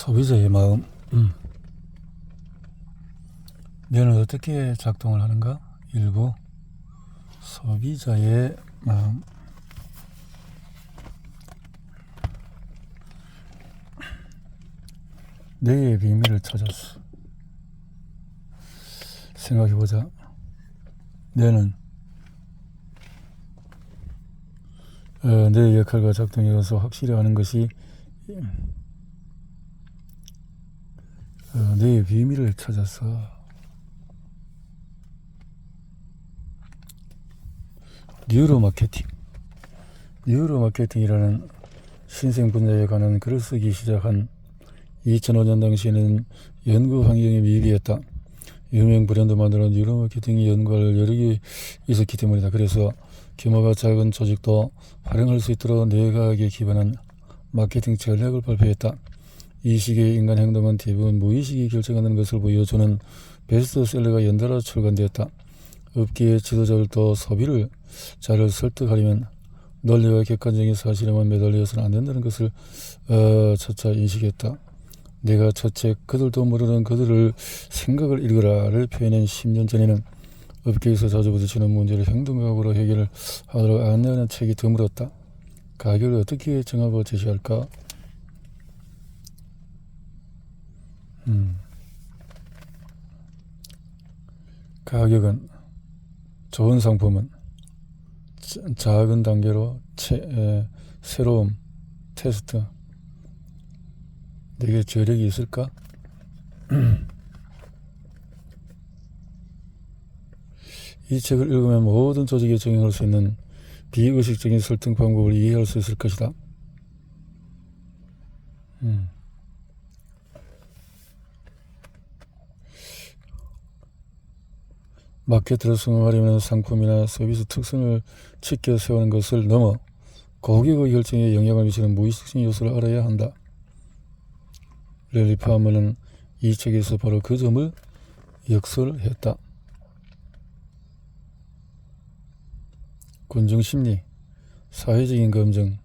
소비자의 마음. 뇌는 어떻게 작동을 하는가? 일부 소비자의 마음. 뇌의 비밀을 찾았어. 생각해보자. 뇌는 뇌의 역할과 작동이어서 확실히 아는 것이 뇌의 비밀을 찾았어. 뉴로마케팅이라는 신생 분야에 관한 글을 쓰기 시작한 2005년 당시에는 연구 환경이 미비했다. 유명 브랜드 만드는 뉴로마케팅 연구할 여력이 있었기 때문이다. 그래서 규모가 작은 조직도 활용할 수 있도록 뇌과학에 기반한 마케팅 전략을 발표했다. 이 시기의 인간 행동은 대부분 무의식이 결정하는 것을 보여주는 베스트셀러가 연달아 출간되었다. 업계의 지도자들도 소비를 잘 설득하려면 논리와 객관적인 사실에만 매달려서는 안 된다는 것을 차차 인식했다. 내가 첫책 그들도 모르는 그들을 생각을 읽으라를 표현한 10년 전에는 업계에서 자주 부딪히는 문제를 행동학으로 해결하도록 안내하는 책이 드물었다. 가격을 어떻게 정하고 제시할까? 가격은 좋은 상품은 작은 단계로 새로움, 테스트. 내게 저력이 있을까? 이 책을 읽으면 모든 조직에 적용할 수 있는 비의식적인 설득 방법을 이해할 수 있을 것이다. 마케트를 성공하려면 상품이나 서비스 특성을 지켜 세우는 것을 넘어 고객의 결정에 영향을 미치는 무의식적인 요소를 알아야 한다. 랠리 파머는 이 책에서 바로 그 점을 역설했다. 군중심리, 사회적인 검증,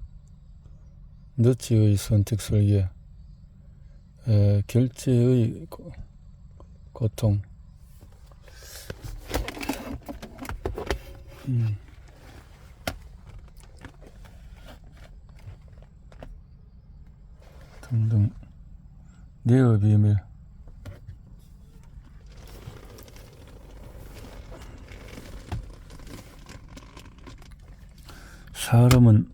너치의 선택 설계, 결제의 고통. 등등. 뇌의 비밀. 사람은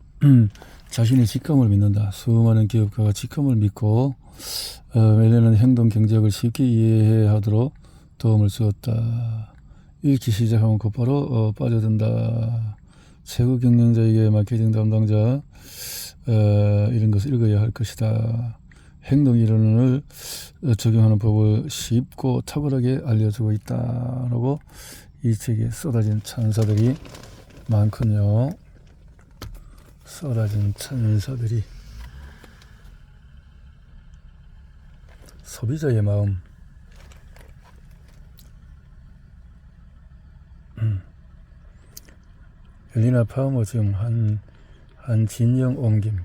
자신의 직감을 믿는다. 수많은 기업가가 직감을 믿고 매년은 행동 경제학을 쉽게 이해하도록 도움을 주었다. 읽기 시작하면 곧바로 빠져든다. 최고 경영자에게 마케팅 담당자 이런 것을 읽어야 할 것이다. 행동 이론을 적용하는 법을 쉽고 탁월하게 알려주고 있다라고 이 책에 쏟아진 찬사들이 많군요. 쏟아진 찬사들이. 소비자의 마음. 엘리나 파머 중 한 진영 옮김.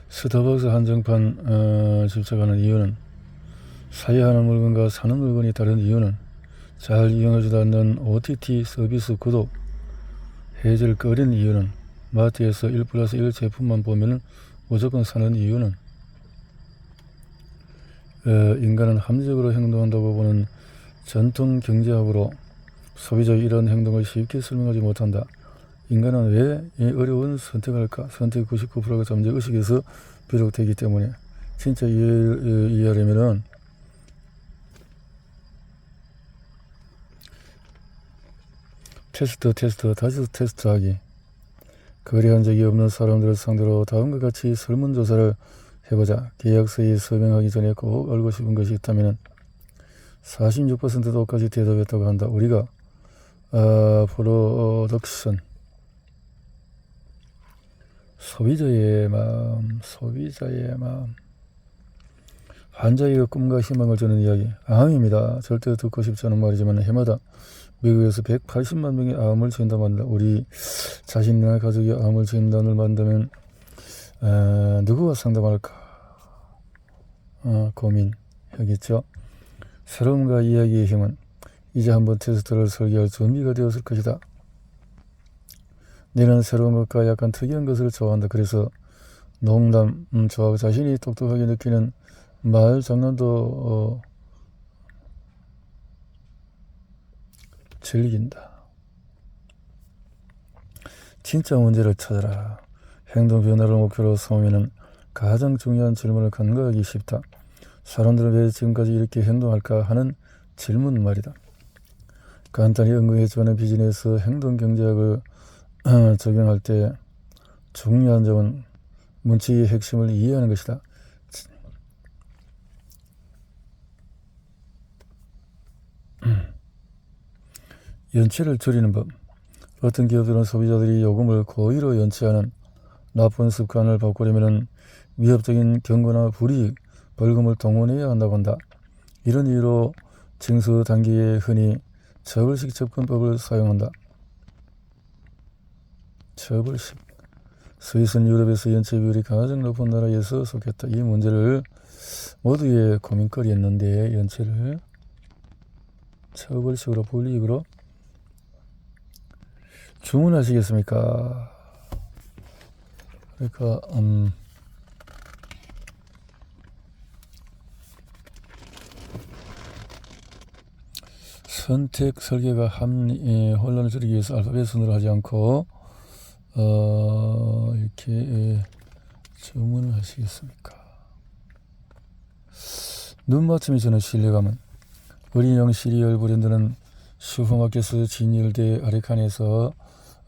스타벅스 한정판 집착하는 이유는 사야하는 물건과 사는 물건이 다른 이유는 잘 이용하지도 않는 OTT 서비스 구독 해지를 꺼린 이유는 마트에서 1+1 제품만 보면 무조건 사는 이유는 인간은 합리적으로 행동한다고 보는 전통 경제학으로 소비자의 이런 행동을 쉽게 설명하지 못한다. 인간은 왜 이 어려운 선택을 할까? 선택 99%가 잠재의식에서 비롯되기 때문에. 진짜 이해하려면은 다시 테스트하기. 거래한 적이 없는 사람들을 상대로 다음과 같이 설문조사를 해보자. 계약서에 서명하기 전에 꼭 알고 싶은 것이 있다면 46%도 똑같이 대답했다고 한다. 우리가 프로덕션. 소비자의 마음. 환자에게 꿈과 희망을 주는 이야기. 암입니다. 절대 듣고 싶지 않은 말이지만 해마다 미국에서 180만 명이 암을 진단받는다. 우리 자신이나 가족이 암을 진단을 받는다면 누구와 상담할까 고민하겠죠. 새로움과 이야기의 힘은 이제 한번 테스트를 설계할 준비가 되었을 것이다. 너는 새로운 것과 약간 특이한 것을 좋아한다. 그래서 농담 좋아하고 자신이 똑똑하게 느끼는 말 장난도 즐긴다. 진짜 문제를 찾아라. 행동 변화를 목표로 삼으면 가장 중요한 질문을 간과하기 쉽다. 사람들은 왜 지금까지 이렇게 행동할까 하는 질문 말이다. 간단히 응용해주는 비즈니스 행동 경제학을 적용할 때 중요한 점은 문칙의 핵심을 이해하는 것이다. 연체를 줄이는 법. 어떤 기업들은 소비자들이 요금을 고의로 연체하는 나쁜 습관을 바꾸려면 위협적인 경고나 불이익, 벌금을 동원해야 한다고 한다. 이런 이유로 징수 단계에 흔히 처벌식 접근법을 사용한다. 처벌식. 스위스는 유럽에서 연체 비율이 가장 높은 나라에서 속했다. 이 문제를 모두의 고민거리였는데 연체를 처벌식으로 불이익으로 주문하시겠습니까? 그러니까 선택 설계가 혼란을 줄이기 위해서 알파벳 순으로 하지 않고 이렇게 주문을 하시겠습니까? 눈 맞춤이 주는 신뢰감은 어린이용 시리얼 브랜드는 슈퍼마켓에서 진열대 아레칸에서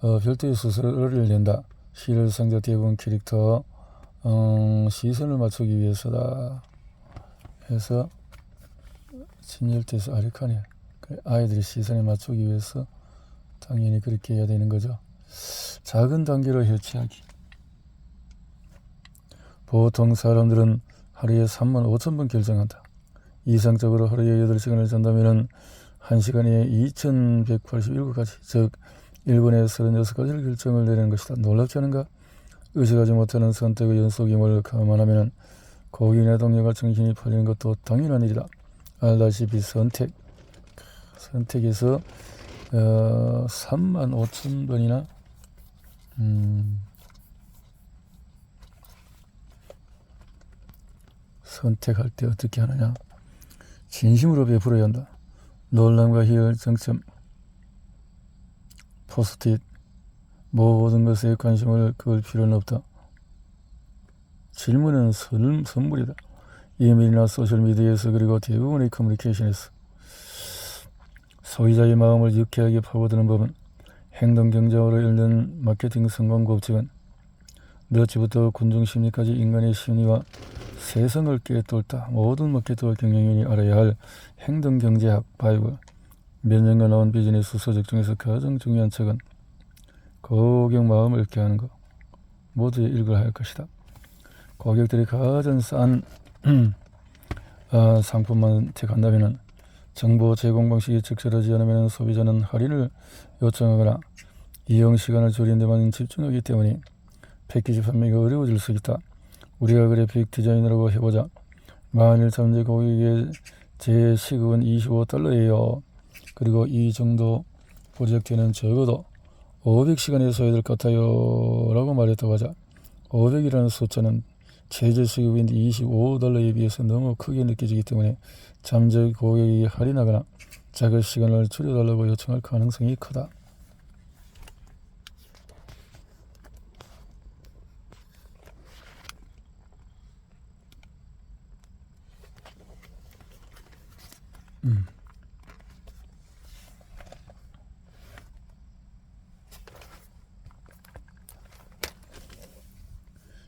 별도의 수수료를 낸다. 시리얼 상자 대부분 캐릭터 시선을 맞추기 위해서다. 해서 진열대에서 아레칸에 아이들의 시선에 맞추기 위해서 당연히 그렇게 해야 되는 거죠. 작은 단계로 해체하기. 보통 사람들은 하루에 35,000번 결정한다. 이상적으로 하루에 8시간을 잔다면 1시간에 2187가지, 즉 1분에 36가지를 결정을 내리는 것이다. 놀랍지 않은가? 의식하지 못하는 선택의 연속임을 감안하면 고객의 동료가 정신이 팔리는 것도 당연한 일이다. 알다시피 선택에서 35,000번이나 선택할 때 어떻게 하느냐. 진심으로 베풀어야 한다. 놀람과 희열, 정점, 포스트잇, 모든 것에 관심을 끌 필요는 없다. 질문은 선물이다. 이메일이나 소셜미디어에서 그리고 대부분의 커뮤니케이션에서 소비자의 마음을 유쾌하게 파고드는 법은 행동경제학으로 읽는 마케팅 성공 법칙은 너치부터 군중심리까지 인간의 심리와 세상을 꿰뚫다. 모든 마케터와 경영인이 알아야 할 행동경제학 바이블. 몇 년간 나온 비즈니스 서적 중에서 가장 중요한 책은 고객 마음을 읽게 하는 것. 모두 읽어야 할 것이다. 고객들이 가장 싼 상품만 택한다면 정보 제공 방식이 적절하지 않으면 소비자는 할인을 요청하거나 이용 시간을 줄이는 데만 집중하기 때문에 패키지 판매가 어려워질 수 있다. 우리가 그래픽 디자이너라고 해보자. 만일 잠재 고객의 제 시급은 $25예요. 그리고 이 정도 프로젝트는 적어도 500시간이 소요될 것 같아요 라고 말했다고 하자. 500이라는 숫자는 최저 시급인 $25에 비해서 너무 크게 느껴지기 때문에 잠재 고객이 할인하거나 작은 시간을 줄여달라고 요청할 가능성이 크다.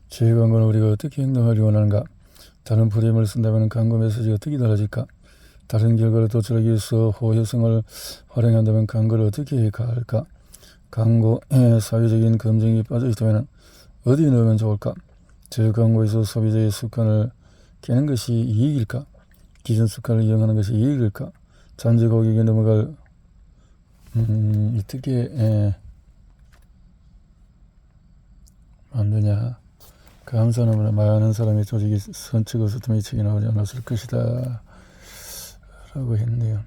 제 광고는 우리가 어떻게 행동하기 원하는가? 다른 프레임을 쓴다면 광고 메시지가 어떻게 달라질까? 다른 결과를 도출하기 위해서 호혜성을 활용한다면 광고를 어떻게 가할까? 광고에 사회적인 검증이 빠져있다면 어디에 넣으면 좋을까? 저 광고에서 소비자의 습관을 깨는 것이 이익일까? 기존 습관을 이용하는 것이 이익일까? 잠재 고객에 넘어갈 어떻게 만드냐? 감사는 많은 사람의 조직이 선측 어스름이 책이 나오지 않았을 것이다 라고 했네요.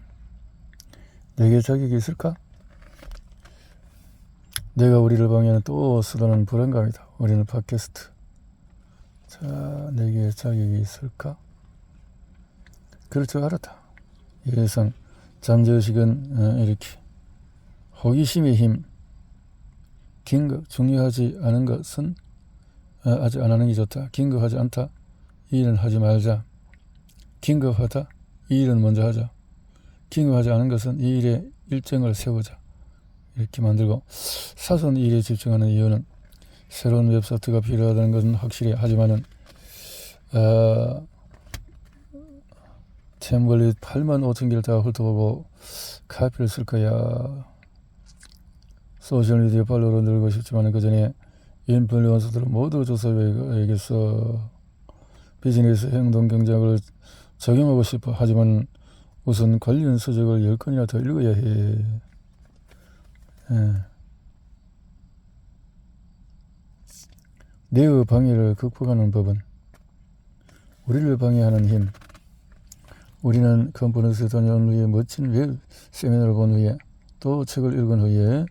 내게 자격이 있을까? 내가 우리를 방해하는 또 수단은 불안감이다. 우리는 팟캐스트. 자, 내게 자격이 있을까? 그럴 줄 알았다. 예상 잠재의식은 이렇게 호기심의 힘, 긴급, 중요하지 않은 것은 아직 안 하는 게 좋다. 긴급하지 않다. 이 일은 하지 말자. 긴급하다. 이 일은 먼저 하자. 긴급하지 않은 것은 이 일의 일정을 세우자. 이렇게 만들고 사소한 일에 집중하는 이유는 새로운 웹사이트가 필요하다는 것은 확실해. 하지만은 템블릿 85,000개를 다 훑어보고 카피를 쓸 거야. 소셜미디어 팔로워로 늘고 싶지만 그 전에 인플루언서들을 모두 조사해야겠어. 비즈니스 행동 경제학을 적용하고 싶어. 하지만 우선 관련 서적을 10권이나 더 읽어야 해. 내의 방해를 극복하는 법은 우리를 방해하는 힘. 우리는 컨퍼런스에 다녀온 후에 멋진 웹 세미나를 본 후에 또 책을 읽은 후에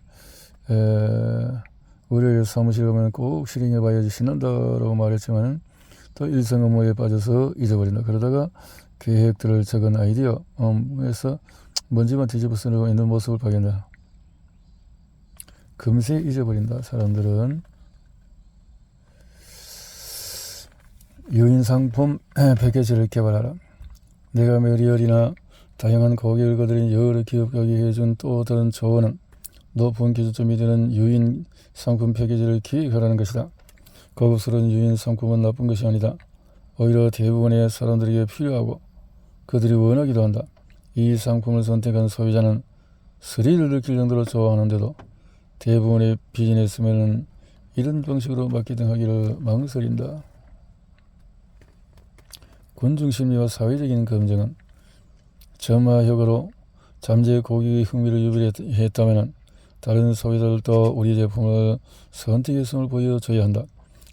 월요일 사무실 가면 꼭 실행해 봐야지 신난다라고 말했지만 또 일상 업무에 빠져서 잊어버린다. 그러다가 계획들을 적은 아이디어에서 먼지만 뒤집어 쓰고 있는 모습을 발견한다. 금세 잊어버린다. 사람들은 유인 상품 패키지를 개발하라. 내가 메리얼이나 다양한 고객을 거드린 여러 기업가게 해준 또 다른 조언은 높은 기준점이 되는 유인 상품 패키지를 기획하라는 것이다. 고급스러운 유인 상품은 나쁜 것이 아니다. 오히려 대부분의 사람들에게 필요하고 그들이 원하기도 한다. 이 상품을 선택한 소비자는 스릴을 느낄 정도로 좋아하는데도 대부분의 비즈니스맨은 이런 방식으로 마케팅하기를 망설인다. 군중심리와 사회적인 검증은 점화효과로 잠재 고객의 흥미를 유발했다면 다른 소비자들도 우리 제품을 선택의 성을 보여줘야 한다.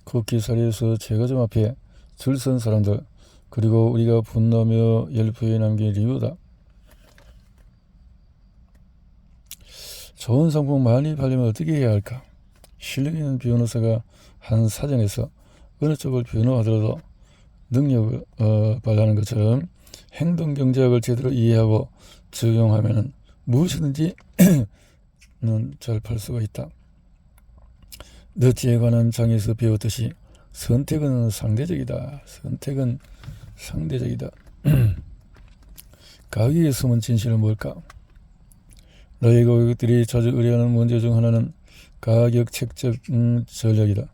쿠키 사례에서 제과점 앞에 줄 선 사람들, 그리고 우리가 분노하며 옐프에 남긴 리뷰다. 좋은 상품 많이 팔려면 어떻게 해야 할까? 실력 있는 변호사가 한 사정에서 어느 쪽을 변호하더라도 능력을 발휘하는 것처럼 행동경제학을 제대로 이해하고 적용하면 무엇이든지 잘 팔 수가 있다. 너치에 관한 장에서 배웠듯이 선택은 상대적이다. 선택은 상대적이다. 가격에 숨은 진실은 뭘까? 너희 고객들이 자주 의뢰하는 문제 중 하나는 가격 책정 전략이다.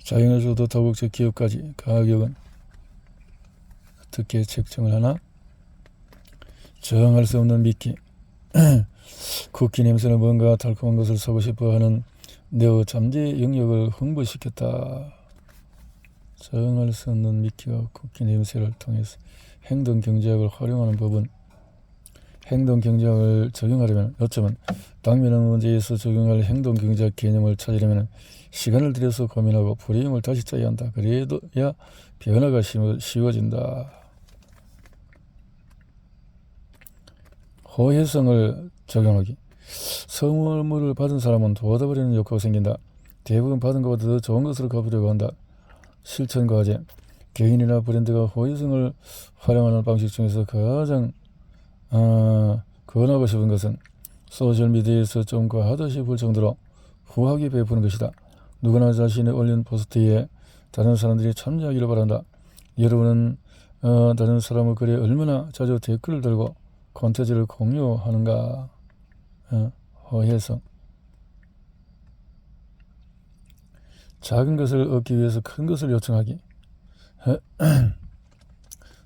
자영에서도 다국적 기업까지 가격은 어떻게 책정을 하나? 저항할 수 없는 미끼. 쿠키 냄새는 뭔가 달콤한 것을 사고 싶어 하는 내의 잠재 영역을 흥분시켰다. 저항할 수 없는 미끼와 쿠키 냄새를 통해서 행동경제학을 활용하는 법은 행동경제학을 적용하려면 어쩌면 당면한 문제에서 적용할 행동경제학 개념을 찾으려면 시간을 들여서 고민하고 프레임을 다시 짜야 한다. 그래야 변화가 쉬워진다. 호혜성을 적용하기. 선물을 받은 사람은 도와버리는 욕구가 생긴다. 대부분 받은 것보다 더 좋은 것을 갚으려고 한다. 실천 과제. 개인이나 브랜드가 호혜성을 활용하는 방식 중에서 가장 권하고 싶은 것은 소셜미디어에서 좀 과하다 싶을 정도로 후하게 베푸는 것이다. 누구나 자신이 올린 포스트에 다른 사람들이 참여하기를 바란다. 여러분은 다른 사람의 글에 얼마나 자주 댓글을 달고 콘텐츠를 공유하는가? 호혜성. 작은 것을 얻기 위해서 큰 것을 요청하기.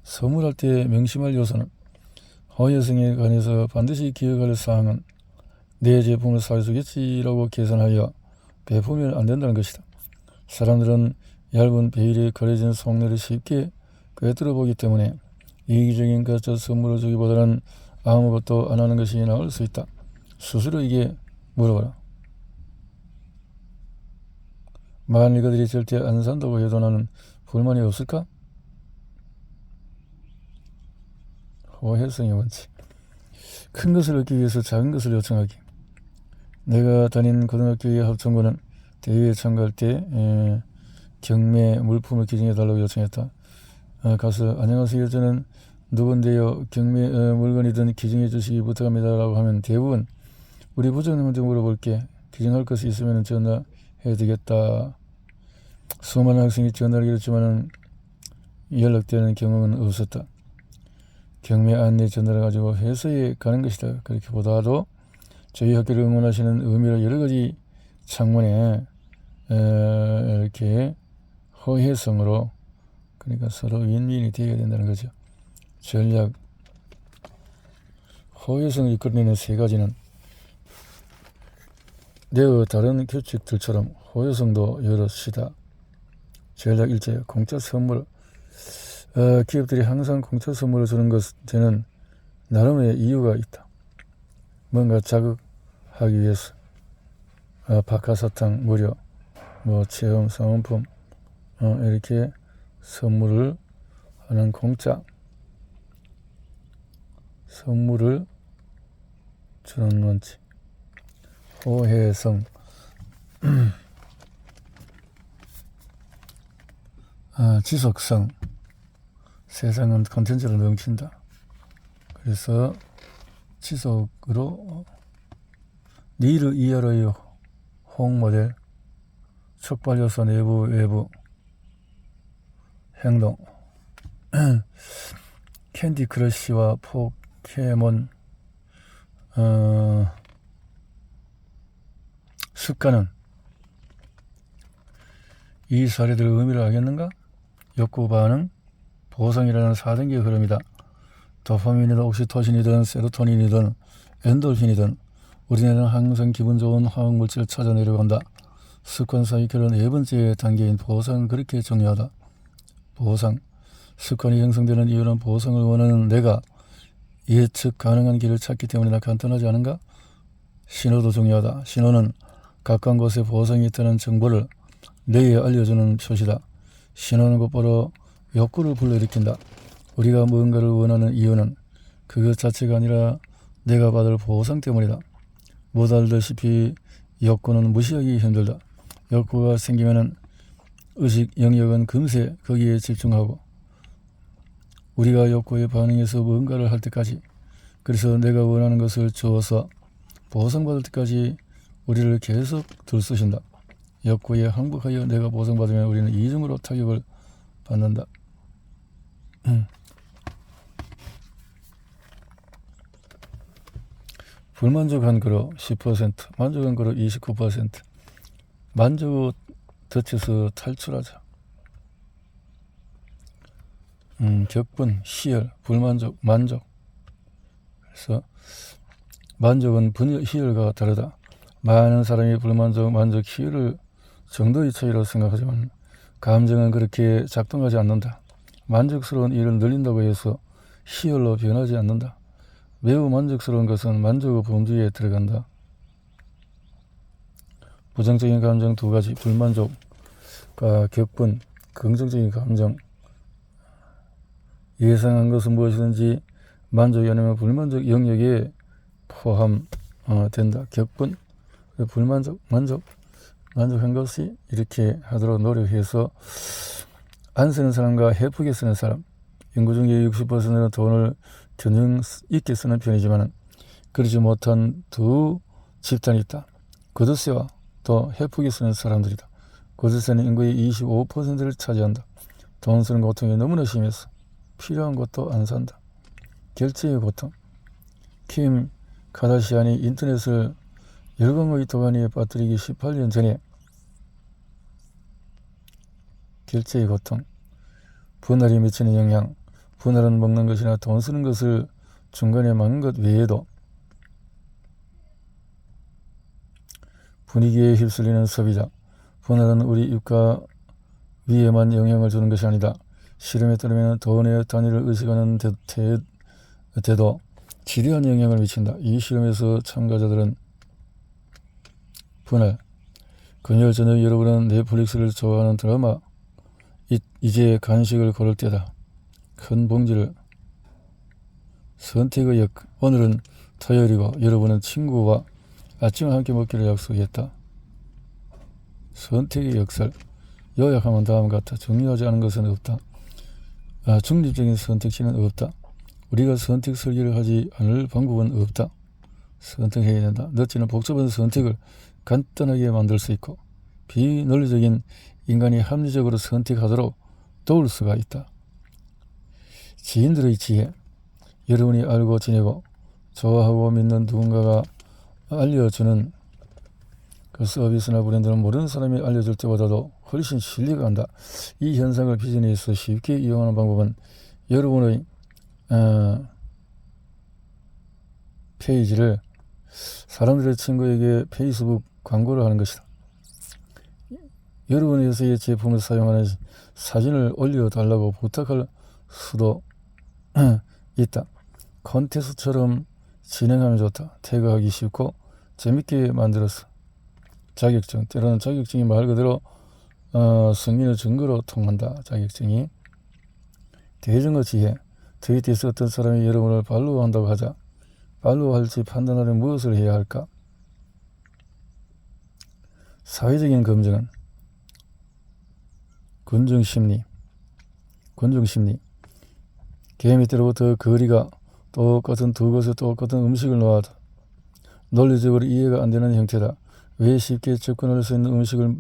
선물할 때 명심할 요소는 호혜성에 관해서 반드시 기억할 사항은 내 제품을 사주겠지라고 계산하여 베푸면 안 된다는 것이다. 사람들은 얇은 베일에 가려진 속내를 쉽게 꿰뚫어 보기 때문에 이기적인 가짜 선물을 주기보다는 아무것도 안 하는 것이 나을 수 있다. 스스로에게 물어봐라. 만일 그들이 절대 안 산다고 해도 나는 불만이 없을까? 호혜성의 원칙. 큰 것을 얻기 위해서 작은 것을 요청하기. 내가 다닌 고등학교의 합창부는 대회에 참가할 때 경매 물품을 기증해 달라고 요청했다. 가서 안녕하세요, 저는 누군데요, 경매 물건이든 기증해 주시기 부탁합니다 라고 하면 대부분 우리 부장님한테 물어볼게, 기증할 것이 있으면 전화해 되겠다. 수많은 학생이 전화를 했지만 연락되는 경험은 없었다. 경매 안내 전화를 가지고 회사에 가는 것이다. 그렇게 보다도 저희 학교를 응원하시는 의미로 여러 가지 창문에 이렇게 호혜성으로, 그러니까 서로 윈윈이 되어야 된다는 거죠. 전략. 호혜성을 이끌어내는 세 가지는 내의 다른 규칙들처럼 호혜성도 여럿이다. 전략 일제. 공짜 선물. 기업들이 항상 공짜 선물을 주는 것에는 나름의 이유가 있다. 뭔가 자극하기 위해서. 박하사탕 무료, 체험 사은품, 이렇게 선물을 하는 공짜 선물을 주는 원칙. 호혜성. 지속성. 세상은 콘텐츠로 넘친다. 그래서 지속으로 니를 이해로요. 홍모델. 촉발요소 내부 외부 행동. 캔디 크러쉬와 포켓몬. 습관은 이 사례들 의미를 알겠는가? 욕구 반응, 보상이라는 4단계의 흐름이다. 도파민이든 옥시토신이든 세로토닌이든 엔돌핀이든 우리는 항상 기분 좋은 화학물질을 찾아내려고 한다. 습관 사이클은 4번째 단계인 보상은 그렇게 중요하다. 보상. 습관이 형성되는 이유는 보상을 원하는 내가 예측 가능한 길을 찾기 때문이나 간단하지 않은가? 신호도 중요하다. 신호는 가까운 곳에 보상이 있다는 정보를 뇌에 알려주는 표시다. 신호는 곧바로 욕구를 불러일으킨다. 우리가 무언가를 원하는 이유는 그것 자체가 아니라 내가 받을 보상 때문이다. 모두 알다시피 욕구는 무시하기 힘들다. 욕구가 생기면은 의식 영역은 금세 거기에 집중하고 우리가 욕구에 반응해서 뭔가를 할 때까지, 그래서 내가 원하는 것을 주어서 보상받을 때까지 우리를 계속 들쑤신다. 욕구에 항복하여 내가 보상받으면 우리는 이중으로 타격을 받는다. 불만족한 그로 10%, 만족한 그로 29%. 만족 덫에서 탈출하자. 격분, 희열, 불만족, 만족. 그래서 만족은 희열과 다르다. 많은 사람이 불만족, 만족, 희열을 정도의 차이로 생각하지만 감정은 그렇게 작동하지 않는다. 만족스러운 일을 늘린다고 해서 희열로 변하지 않는다. 매우 만족스러운 것은 만족의 범주에 들어간다. 부정적인 감정 2가지, 불만족과 격분. 긍정적인 감정. 예상한 것은 무엇이든지 만족이 아니면 불만족 영역에 포함된다. 격분, 불만족, 만족한 것이 이렇게 하도록 노력해서 안 쓰는 사람과 해프게 쓰는 사람. 인구 중에 60%는 돈을 균형 있게 쓰는 편이지만 그러지 못한 두 집단이 있다. 거두세와 또 해프게 쓰는 사람들이다. 거두세는 인구의 25%를 차지한다. 돈 쓰는 고통이 너무나 심해서 필요한 것도 안 산다. 결제의 고통. 킴 카다시안이 인터넷을 열광의 도가니에 빠뜨리기 18년 전에 결제의 고통. 분할이 미치는 영향. 분할은 먹는 것이나 돈 쓰는 것을 중간에 막는 것 외에도 분위기에 휩쓸리는 소비자. 분할은 우리 입가 위에만 영향을 주는 것이 아니다. 실험에 따르면 돈의 단위를 의식하는 데도 지대한 영향을 미친다. 이 실험에서 참가자들은 분할, 금요일 저녁 여러분은 넷플릭스를 좋아하는 드라마 이제 간식을 고를 때다. 큰 봉지를 선택의 역. 오늘은 토요일이고 여러분은 친구와 아침을 함께 먹기로 약속했다. 선택의 역설. 요약하면 다음과 같다. 중요하지 않은 것은 없다. 중립적인 선택지는 없다. 우리가 선택 설계를 하지 않을 방법은 없다. 선택해야 된다. 늦지는 복잡한 선택을 간단하게 만들 수 있고 비논리적인 인간이 합리적으로 선택하도록 도울 수가 있다. 지인들의 지혜. 여러분이 알고 지내고 좋아하고 믿는 누군가가 알려주는 그 서비스나 브랜드는 모르는 사람이 알려줄 때보다도 훨씬 신뢰가 간다. 이 현상을 비즈니스에서 쉽게 이용하는 방법은 여러분의 페이지를 사람들의 친구에게 페이스북 광고를 하는 것이다. 여러분의 회사의 제품을 사용하는 사진을 올려달라고 부탁할 수도 있다. 콘테스트처럼 진행하면 좋다. 태그하기 쉽고 재밌게 만들었어. 자격증. 때로는 자격증이 말 그대로 승인의 증거로 통한다. 자격증이. 대중의 지혜. 트위터에서 어떤 사람이 여러분을 팔로우한다고 하자. 팔로우할지 판단하려면 무엇을 해야 할까? 사회적인 검증은 군중심리. 개 밑으로부터 거리가 똑같은 두 곳에 똑같은 음식을 놓아도 논리적으로 이해가 안 되는 형태다. 왜 쉽게 접근할 수 있는 음식을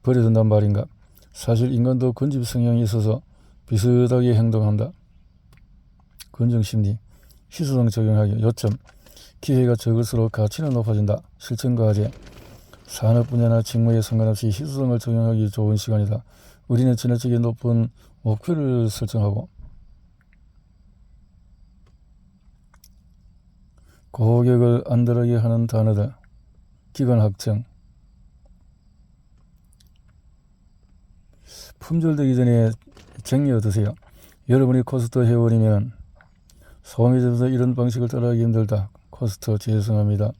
버려둔단 말인가? 사실 인간도 군집 성향이 있어서 비슷하게 행동한다. 군중심리. 희소성 적용하기. 요점. 기회가 적을수록 가치는 높아진다. 실천과제. 산업 분야나 직무에 상관없이 희소성을 적용하기 좋은 시간이다. 우리는 지나치게 높은 목표를 설정하고 고객을 안달하게 하는 단어들. 기관 확정. 품절되기 전에 쟁여두세요. 여러분이 코스트 회원이면 소매점에서 이런 방식을 따라하기 힘들다. 코스트 죄송합니다.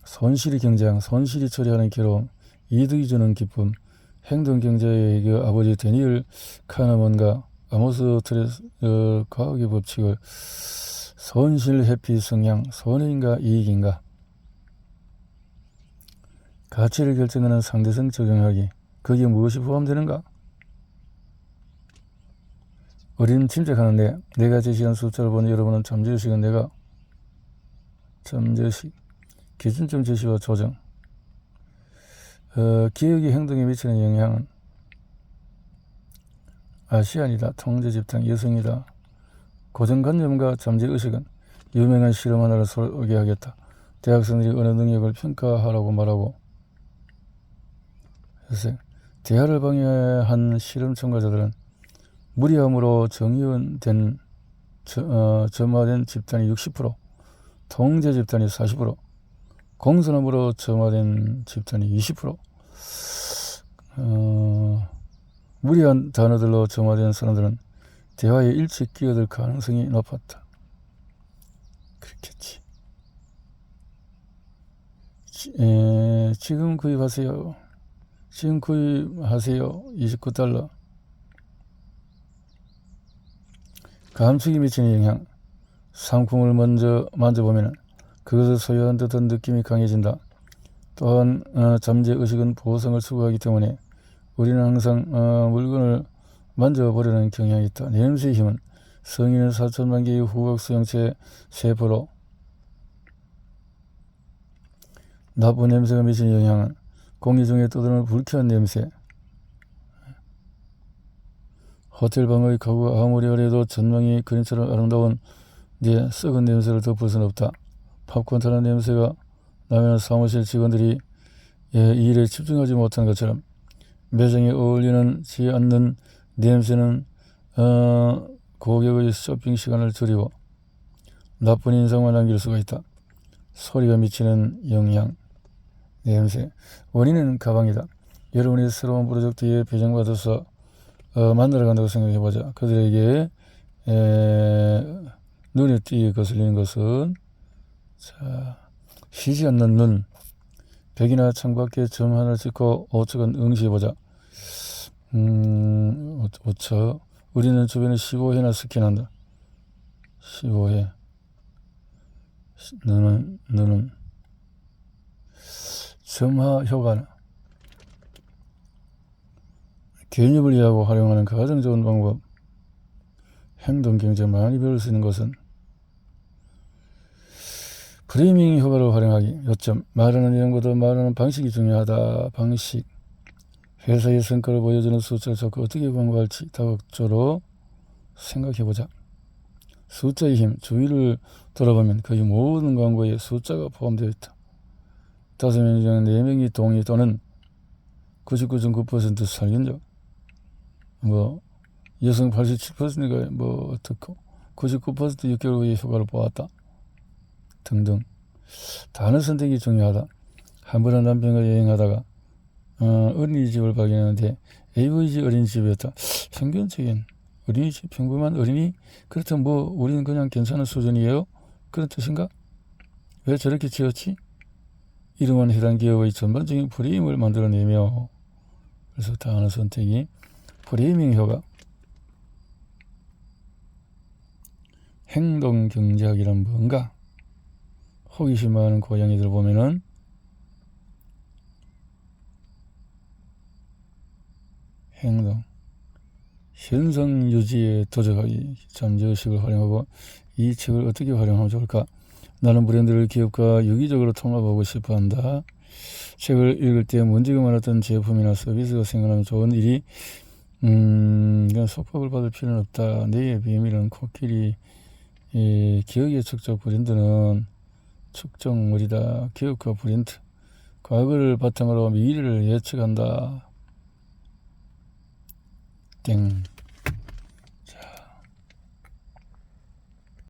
손실이 경쟁, 손실이 처리하는 괴로움, 이득이 주는 기쁨. 행동경제의 그 아버지 데니얼 카너먼과 아모스 트레스 과학의 법칙을 손실 회피 성향, 손해인가 이익인가. 가치를 결정하는 상대성 적용하기. 거기에 무엇이 포함되는가? 우리는 짐작하는데 내가 제시한 숫자를 보니 여러분은 잠재의식은 내가 잠재의식 기준점 제시와 조정. 기억이 행동에 미치는 영향은 아시안이다. 통제 집단 여성이다. 고정관념과 잠재의식은 유명한 실험 하나를 소개하겠다. 대학생들이 어느 능력을 평가하라고 말하고 대화를 방해한 실험 참가자들은 무리함으로 정의된 점화된 집단이 60%, 통제 집단이 40%, 공손함으로 점화된 집단이 20%, 무리한 단어들로 점화된 사람들은 대화에 일찍 끼어들 가능성이 높았다. 그렇겠지. 지금 구입하세요. 29달러. 감촉이 미치는 영향. 상품을 먼저 만져보면 그것을 소유한 듯한 느낌이 강해진다. 또한 잠재의식은 보상을 추구하기 때문에 우리는 항상 물건을 만져보려는 경향이 있다. 냄새의 힘은 성인은 4천만 개의 후각 수용체 세포로. 나쁜 냄새가 미치는 영향은 공기 중에 떠도는 불쾌한 냄새. 호텔 방의 가구가 아무리 오래도 전망이 그림처럼 아름다운 네 썩은 냄새를 덮을 수는 없다. 팝콘 타는 냄새가 나면 사무실 직원들이 이 일에 집중하지 못한 것처럼 매장에 어울리지 않는 냄새는 고객의 쇼핑 시간을 줄이고 나쁜 인상만 남길 수가 있다. 소리가 미치는 영향. 냄새. 원인은 가방이다. 여러분이 새로운 프로젝트에 배정받아서 만나러 간다고 생각해보자. 그들에게 눈에 띄게 거슬리는 것은 쉬지 않는 눈, 벽이나 창밖에 점 하나를 찍고 5척은 응시해보자. 5척. 우리는 주변에 15회나 스캔한다. 15회. 너는 점화 효과는 개념을 이해하고 활용하는 가장 좋은 방법. 행동 경제 많이 배울 수 있는 것은 프레이밍 효과를 활용하기. 요점. 말하는 내용보다 말하는 방식이 중요하다. 방식. 회사의 성과를 보여주는 숫자를 적고 어떻게 광고할지 다각도로 생각해보자. 숫자의 힘. 주위를 돌아보면 거의 모든 광고에 숫자가 포함되어 있다. 5명 중 4명이 동의 또는 99.9% 살균적. 여성 87%가 어떻고 99% 6개월 후에 효과를 보았다. 등등. 단어 선택이 중요하다. 한번은 남편과 여행하다가 어린이집을 발견했는데 AVG 어린이집이었다. 평균적인 어린이집, 평범한 어린이? 그렇다면 우리는 그냥 괜찮은 수준이에요? 그런 뜻인가? 왜 저렇게 지었지? 이름은 해당 기업의 전반적인 프레임을 만들어내며. 그래서 단어 선택이 프레이밍 효과. 행동 경제학이란 뭔가? 호기심 많은 고양이들 보면은 행동, 현상 유지에 도전하기. 잠재의식을 활용하고 이 책을 어떻게 활용하면 좋을까? 나는 브랜드를 기업과 유기적으로 통합하고 싶어한다. 책을 읽을 때 문제가 많았던 제품이나 서비스가 생각나면 좋은 일이 그냥 속박을 받을 필요는 없다. 내의 비밀은 코끼리. 기억의 축적 브랜드는 축적물이다. 기업과 브랜드. 과거를 바탕으로 미래를 예측한다. 땡.